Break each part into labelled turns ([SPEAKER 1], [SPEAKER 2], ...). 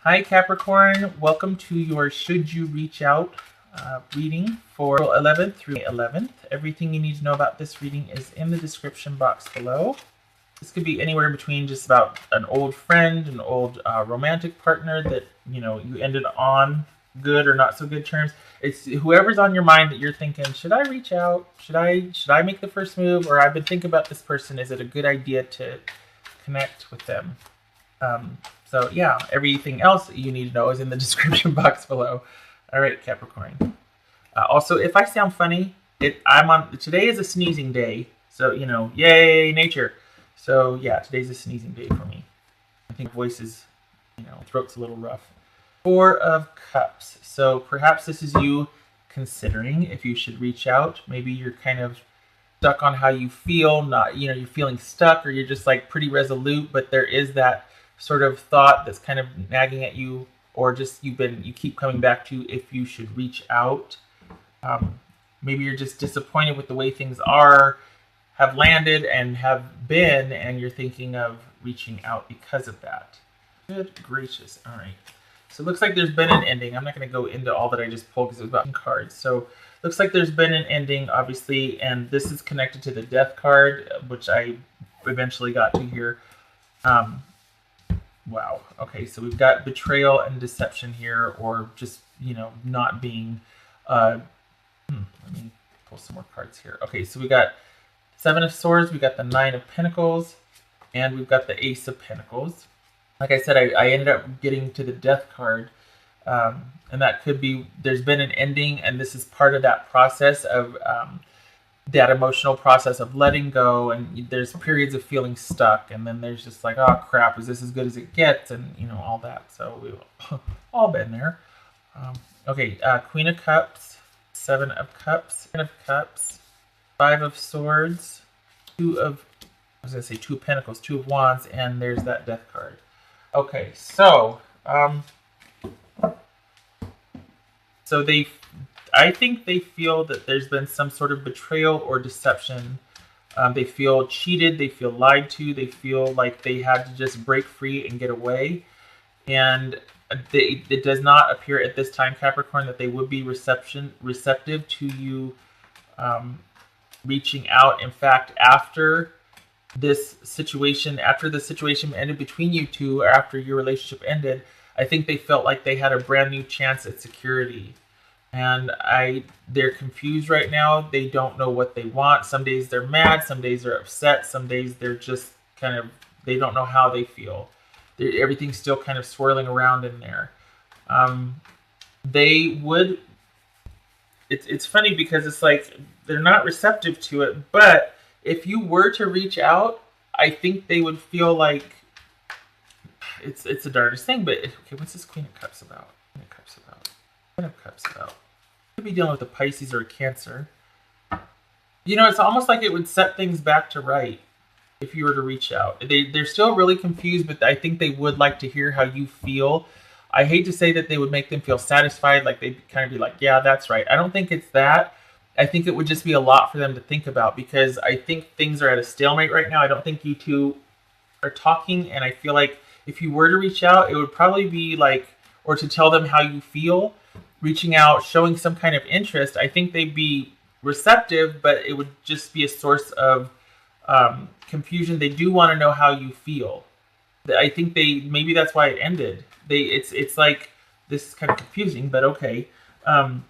[SPEAKER 1] Hi Capricorn, welcome to your Should You Reach Out reading for April 11th through May 11th. Everything you need to know about this reading is in the description box below. This could be anywhere between just about an old friend, an old romantic partner that you ended on good or not so good terms. It's whoever's on your mind that you're thinking, should I reach out? Should I make the first move? Or I've been thinking about this person. Is it a good idea to connect with them? So yeah, everything else that you need to know is in the description box below. All right, Capricorn. Also, if I sound funny, today is a sneezing day. So, yay, nature. So yeah, today's a sneezing day for me. I think voice is, throat's a little rough. Four of Cups. So perhaps this is you considering if you should reach out. Maybe you're kind of stuck on how you feel, you're feeling stuck, or you're just like pretty resolute, but there is that sort of thought that's kind of nagging at you, or just you keep coming back to if you should reach out. Maybe you're just disappointed with the way things have landed and have been, and you're thinking of reaching out because of that. Good gracious. All right. So it looks like there's been an ending. I'm not going to go into all that I just pulled because it was about cards. So looks like there's been an ending, obviously, and this is connected to the Death card, which I eventually got to here. Wow. Okay, so we've got betrayal and deception here, or just, not being... let me pull some more cards here. Okay, so we got Seven of Swords, we got the Nine of Pentacles, and we've got the Ace of Pentacles. Like I said, I ended up getting to the Death card, and that could be, there's been an ending, and this is part of that process of... that emotional process of letting go, and there's periods of feeling stuck, and then there's just like, oh crap, is this as good as it gets, and all that. So we've all been there. Okay, Queen of Cups, Seven of Cups, Ten of Cups, Five of Swords, Two of Pentacles, Two of Wands, and there's that Death card. Okay, so I think they feel that there's been some sort of betrayal or deception. They feel cheated. They feel lied to. They feel like they had to just break free and get away. And it does not appear at this time, Capricorn, that they would be receptive to you reaching out. In fact, after the situation ended between you two, or after your relationship ended, I think they felt like they had a brand new chance at security. And they're confused right now. They don't know what they want. Some days they're mad. Some days they're upset. Some days they're just they don't know how they feel. Everything's still kind of swirling around in there. It's funny because it's like they're not receptive to it. But if you were to reach out, I think they would feel like it's the darndest thing. But okay, what's this Queen of Cups about? Queen of Cups about. Queen of Cups about. Could be dealing with a Pisces or a Cancer. It's almost like it would set things back to right if you were to reach out. They're still really confused, but I think they would like to hear how you feel. I hate to say that they would make them feel satisfied, like they'd kind of be like, yeah, that's right. I don't think it's that. I think it would just be a lot for them to think about, because I think things are at a stalemate right now. I don't think you two are talking, and I feel like if you were to reach out, it would probably be like, or to tell them how you feel, reaching out, showing some kind of interest. I think they'd be receptive, but it would just be a source of confusion. They do want to know how you feel. I think maybe that's why it ended. It's like, this is kind of confusing, but okay. Are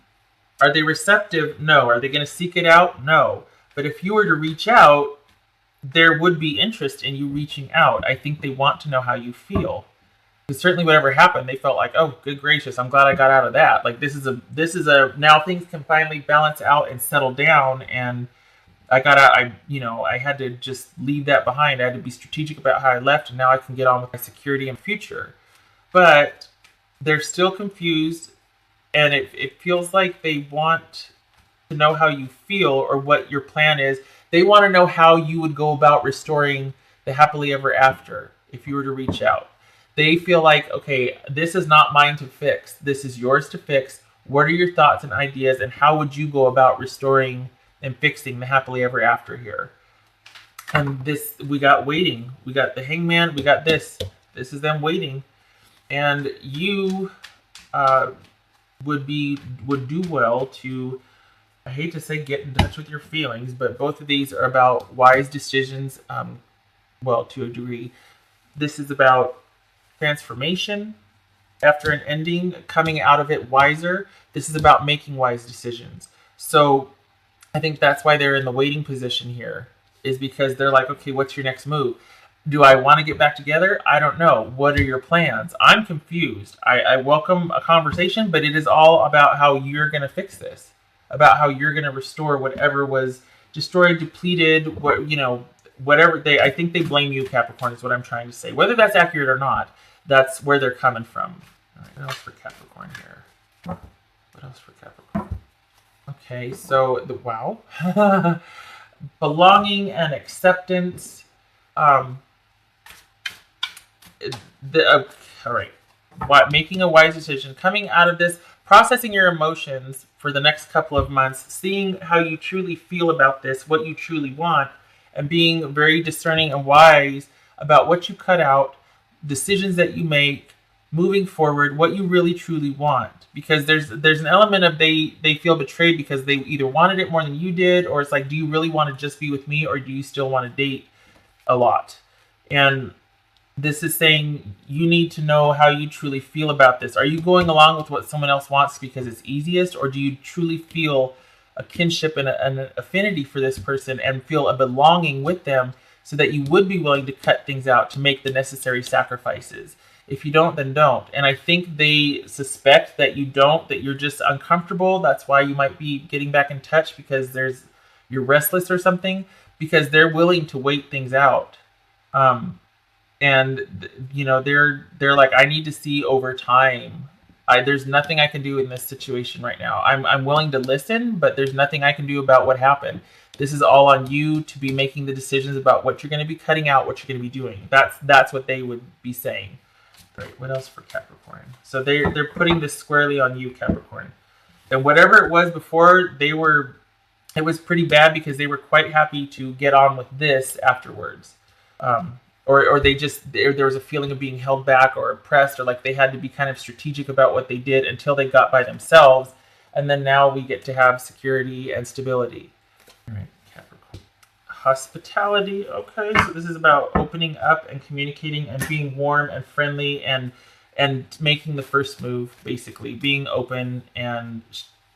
[SPEAKER 1] they receptive? No. Are they going to seek it out? No. But if you were to reach out, there would be interest in you reaching out. I think they want to know how you feel. Because certainly whatever happened, they felt like, oh, good gracious, I'm glad I got out of that. Like, this is a now things can finally balance out and settle down, and I got out. I had to just leave that behind. I had to be strategic about how I left, and now I can get on with my security and future. But they're still confused, and it feels like they want to know how you feel or what your plan is. They want to know how you would go about restoring the happily ever after if you were to reach out. They feel like, okay, this is not mine to fix. This is yours to fix. What are your thoughts and ideas, and how would you go about restoring and fixing the happily ever after here? And we got waiting. We got the Hangman. We got this. This is them waiting. And you would do well to, I hate to say get in touch with your feelings, but both of these are about wise decisions. Well, to a degree, this is about transformation after an ending, coming out of it wiser. This is about making wise decisions. So I think that's why they're in the waiting position here, is because they're like, okay, what's your next move? Do I want to get back together? I don't know. What are your plans? I'm confused. I welcome a conversation, but it is all about how you're going to fix this, about how you're going to restore whatever was destroyed, depleted, whatever I think they blame you, Capricorn, is what I'm trying to say. Whether that's accurate or not, that's where they're coming from. All right, what else for Capricorn here? What else for Capricorn? Okay, so wow. Belonging and acceptance. All right. Making a wise decision, coming out of this, processing your emotions for the next couple of months, seeing how you truly feel about this, what you truly want, and being very discerning and wise about what you cut out, decisions that you make, moving forward, what you really truly want. Because there's an element of they feel betrayed because they either wanted it more than you did, or it's like, do you really want to just be with me, or do you still want to date a lot? And this is saying you need to know how you truly feel about this. Are you going along with what someone else wants because it's easiest, or do you truly feel a kinship and an affinity for this person and feel a belonging with them so that you would be willing to cut things out to make the necessary sacrifices? If you don't, then don't. And I think they suspect that you don't, that you're just uncomfortable. That's why you might be getting back in touch, because you're restless or something, because they're willing to wait things out. And they're like, I need to see over time. There's nothing I can do in this situation right now. I'm willing to listen, but there's nothing I can do about what happened. This is all on you to be making the decisions about what you're going to be cutting out, what you're going to be doing. That's what they would be saying. Right. What else for Capricorn? So they're putting this squarely on you, Capricorn. And whatever it was before, it was pretty bad because they were quite happy to get on with this afterwards. Or there was a feeling of being held back or oppressed, or like they had to be kind of strategic about what they did until they got by themselves. And then now we get to have security and stability. All right, Capricorn. Hospitality. Okay, so this is about opening up and communicating and being warm and friendly and making the first move, basically. Being open and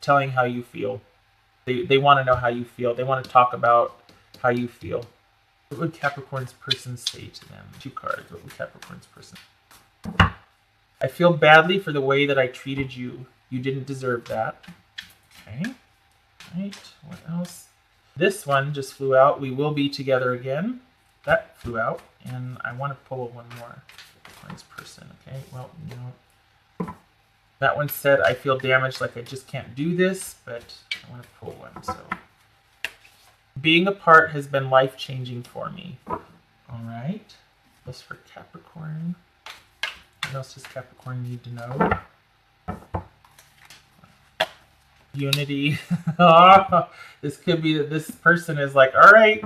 [SPEAKER 1] telling how you feel. They want to know how you feel. They want to talk about how you feel. What would Capricorn's person say to them? 2 cards. What would Capricorn's person? I feel badly for the way that I treated you. You didn't deserve that. Okay. Right. What else? This one just flew out. We will be together again. That flew out. And I want to pull one more. Capricorn's person. Okay. Well, that one said, I feel damaged, like I just can't do this. But I want to pull one. So. Being apart has been life-changing for me. All right. That's for Capricorn. What else does Capricorn need to know? Unity. This could be that this person is like, all right,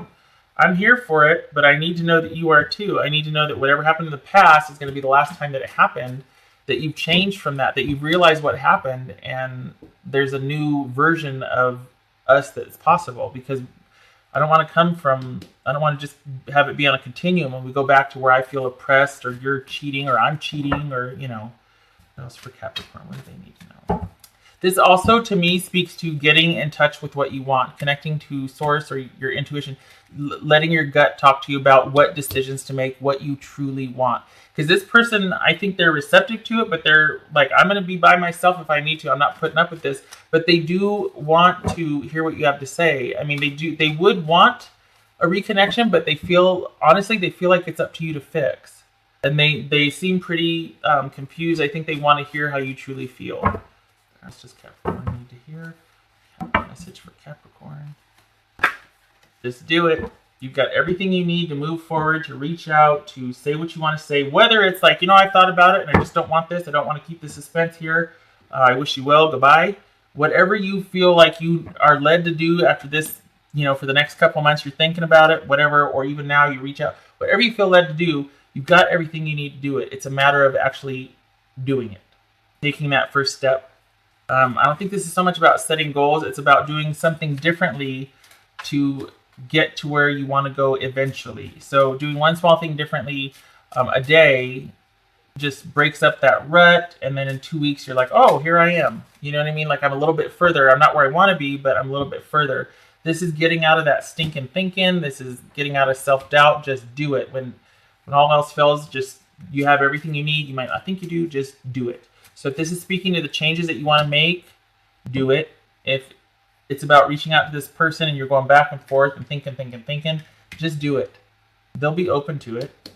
[SPEAKER 1] I'm here for it, but I need to know that you are too. I need to know that whatever happened in the past is going to be the last time that it happened, that you've changed from that you've realized what happened, and there's a new version of us that's possible, because I don't want to just have it be on a continuum and we go back to where I feel oppressed, or you're cheating, or I'm cheating, or, what else for Capricorn? What do they need to know? This also, to me, speaks to getting in touch with what you want, connecting to source or your intuition, letting your gut talk to you about what decisions to make, what you truly want. Because this person, I think they're receptive to it, but they're like, I'm going to be by myself if I need to. I'm not putting up with this. But they do want to hear what you have to say. I mean, they would want a reconnection, but honestly, they feel like it's up to you to fix. And they seem pretty confused. I think they want to hear how you truly feel. That's just Capricorn need to hear. Message for Capricorn. Just do it. You've got everything you need to move forward, to reach out, to say what you want to say. Whether it's like, I've thought about it and I just don't want this. I don't want to keep the suspense here. I wish you well. Goodbye. Whatever you feel like you are led to do after this, for the next couple months, you're thinking about it, whatever, or even now you reach out. Whatever you feel led to do, you've got everything you need to do it. It's a matter of actually doing it, taking that first step. I don't think this is so much about setting goals. It's about doing something differently to get to where you want to go eventually. So doing one small thing differently a day just breaks up that rut, and then in 2 weeks you're like, oh, here I am. You know what I mean? Like, I'm a little bit further. I'm not where I want to be, but I'm a little bit further. This is getting out of that stinking thinking. This is getting out of self-doubt. Just do it. When all else fails, just, you have everything you need. You might not think you do, just do it. So if this is speaking to the changes that you want to make, do it. If it's about reaching out to this person and you're going back and forth and thinking, just do it. They'll be open to it.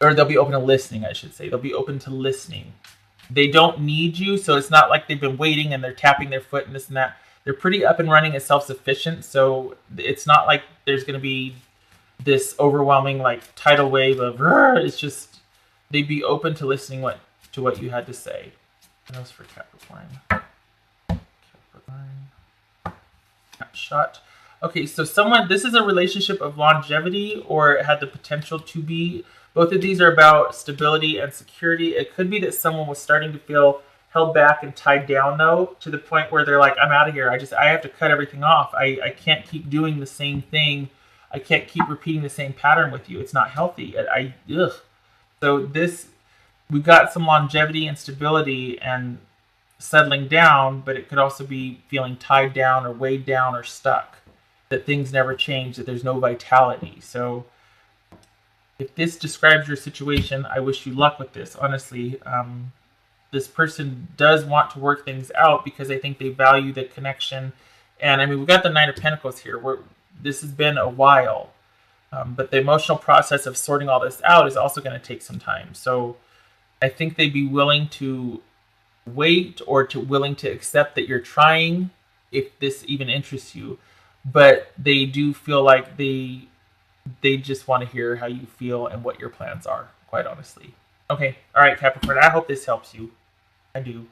[SPEAKER 1] Or they'll be open to listening, I should say. They'll be open to listening. They don't need you, so it's not like they've been waiting and they're tapping their foot and this and that. They're pretty up and running and self-sufficient, so it's not like there's going to be this overwhelming like tidal wave of, it's just, they'd be open to listening to what you had to say. What else for Capricorn? Shot. Okay, so this is a relationship of longevity, or it had the potential to be. Both of these are about stability and security. It could be that someone was starting to feel held back and tied down, though, to the point where they're like, I'm out of here. I have to cut everything off. I can't keep doing the same thing. I can't keep repeating the same pattern with you. It's not healthy. Ugh. So we've got some longevity and stability and settling down, but it could also be feeling tied down or weighed down or stuck, that things never change, that there's no vitality. So if this describes your situation, I wish you luck with this. Honestly, this person does want to work things out because I think they value the connection. And I mean, we've got the Nine of Pentacles here. This has been a while. But the emotional process of sorting all this out is also going to take some time. So I think they'd be willing to wait, or willing to accept that you're trying, if this even interests you. But they do feel like they just want to hear how you feel and what your plans are, quite honestly. Okay, all right, Capricorn, I hope this helps you. I do.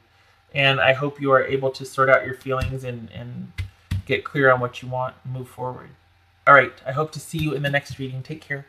[SPEAKER 1] And I hope you are able to sort out your feelings and get clear on what you want and move forward. All right, I hope to see you in the next reading. Take care.